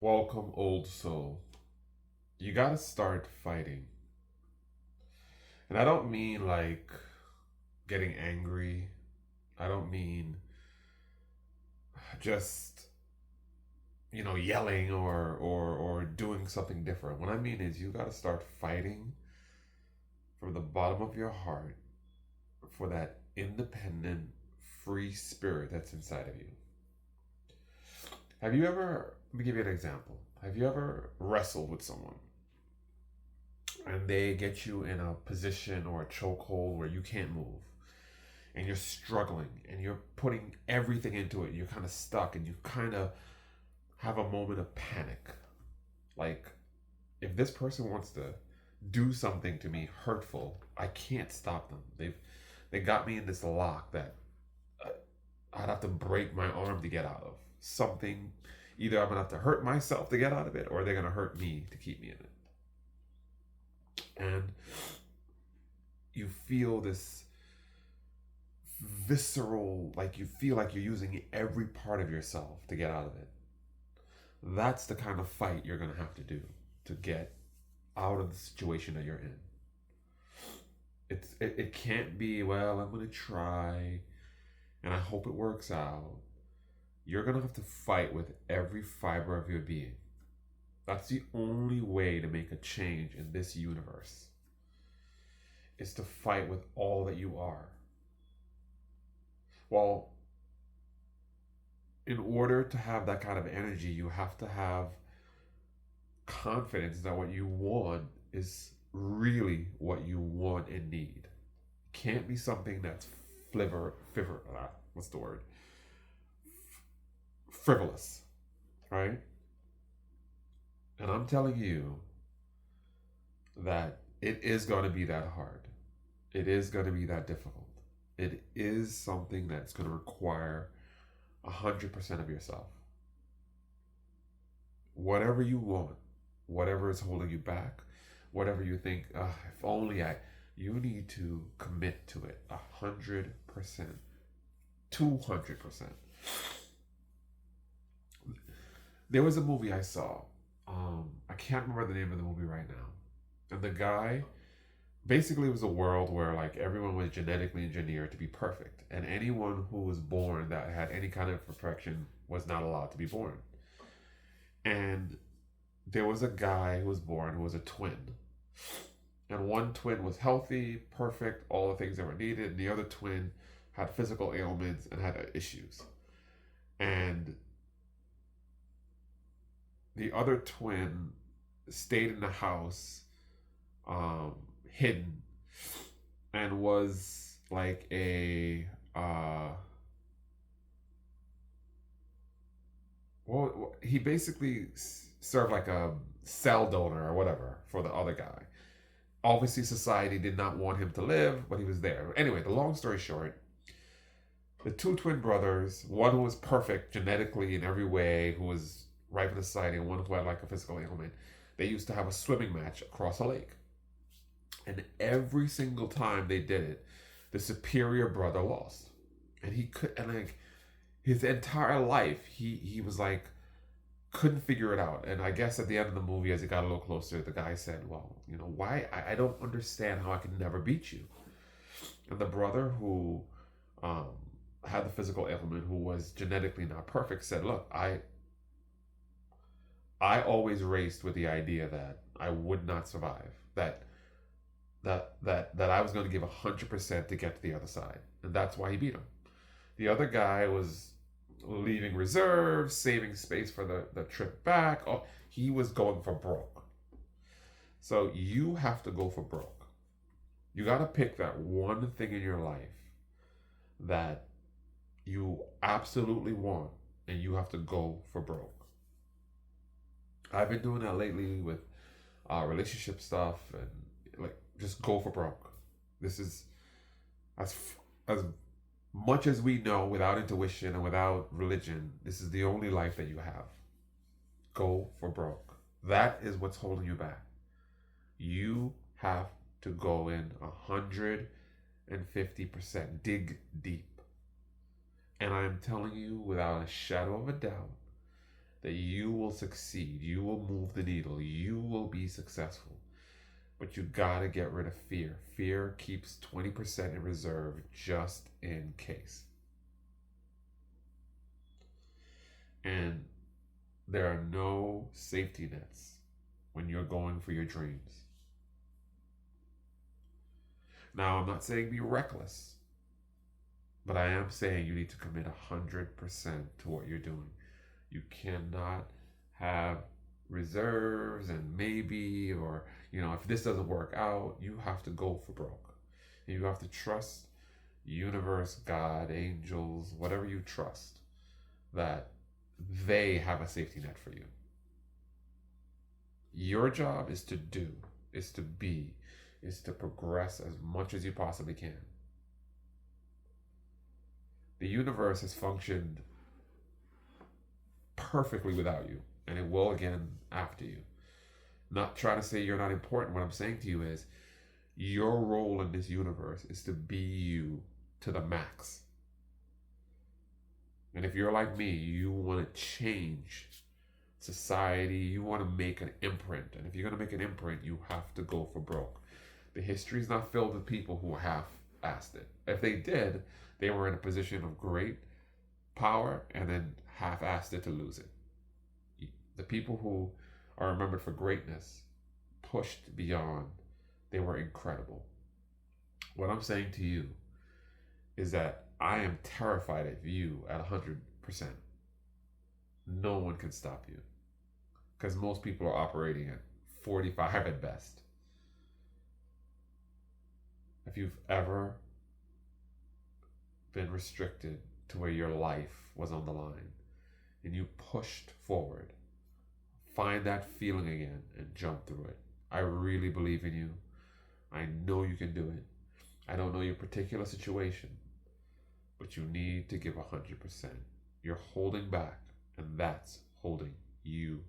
Welcome, old soul. You gotta start fighting. And I don't mean like getting angry. I don't mean just, yelling or doing something different. What I mean is you gotta start fighting from the bottom of your heart for that independent, free spirit that's inside of you. Let me give you an example. Have you ever wrestled with someone and they get you in a position or a chokehold where you can't move and you're struggling and you're putting everything into it, you're kind of stuck and you kind of have a moment of panic, like, if this person wants to do something to me hurtful, I can't stop them. They got me in this lock that I'd have to break my arm to get out of something. Either I'm gonna have to hurt myself to get out of it, or they're gonna hurt me to keep me in it. And you feel this visceral, like you feel like you're using every part of yourself to get out of it. That's the kind of fight you're going to have to do to get out of the situation that you're in. It can't be, well, I'm going to try and I hope it works out. You're going to have to fight with every fiber of your being. That's the only way to make a change in this universe, is to fight with all that you are. Well, in order to have that kind of energy, you have to have confidence that what you want is really what you want and need. It can't be something that's what's the word? Frivolous, right? And I'm telling you that it is going to be that hard. It is going to be that difficult. It is something that's going to require 100% of yourself. Whatever you want, whatever is holding you back, whatever you think, if only you need to commit to it 100%, 200%. There was a movie I saw. I can't remember the name of the movie right now. And the guy, basically, it was a world where like everyone was genetically engineered to be perfect, and anyone who was born that had any kind of perfection was not allowed to be born. And there was a guy who was born who was a twin, and one twin was healthy, perfect, all the things that were needed, and the other twin had physical ailments and had issues. And the other twin stayed in the house, hidden, and was like well, he basically served like a cell donor or whatever for the other guy. Obviously, society did not want him to live, but he was there. Anyway, the long story short, the two twin brothers, one who was perfect genetically in every way, who was right for the society, and one who had like a physical ailment, they used to have a swimming match across a lake. And every single time they did it, the superior brother lost. And he could, and like his entire life, he was like, couldn't figure it out. And I guess at the end of the movie, as it got a little closer, the guy said, well, why? I don't understand how I can never beat you. And the brother who um, had the physical ailment, who was genetically not perfect, said, look, I always raced with the idea that I would not survive, that I was going to give 100% to get to the other side. And that's why he beat him. The other guy was leaving reserves, saving space for the trip back. Oh, he was going for broke. So you have to go for broke. You got to pick that one thing in your life that you absolutely want, and you have to go for broke. I've been doing that lately with relationship stuff, and like, just go for broke. This is as as much as we know, without intuition and without religion, this is the only life that you have. Go for broke. That is what's holding you back. You have to go in 150%. Dig deep. And I am telling you without a shadow of a doubt that you will succeed, you will move the needle, you will be successful. But you gotta get rid of fear. Fear keeps 20% in reserve just in case. And there are no safety nets when you're going for your dreams. Now, I'm not saying be reckless, but I am saying you need to commit 100% to what you're doing. You cannot have reserves and maybe, or, if this doesn't work out, you have to go for broke. And you have to trust universe, God, angels, whatever you trust, that they have a safety net for you. Your job is to do, is to be, is to progress as much as you possibly can. The universe has functioned perfectly without you, and it will again after you. Not trying to say you're not important. What I'm saying to you is your role in this universe is to be you to the max. And if you're like me, you want to change society, you want to make an imprint. And if you're going to make an imprint, you have to go for broke. The history is not filled with people who half-assed it. If they did, they were in a position of great power and then half-assed it to lose it. The people who are remembered for greatness pushed beyond. They were incredible. What I'm saying to you is that I am terrified of you at 100%. No one can stop you because most people are operating at 45 at best. If you've ever been restricted to where your life was on the line and you pushed forward, find that feeling again and jump through it. I really believe in you. I know you can do it. I don't know your particular situation, but you need to give 100%. You're holding back, and that's holding you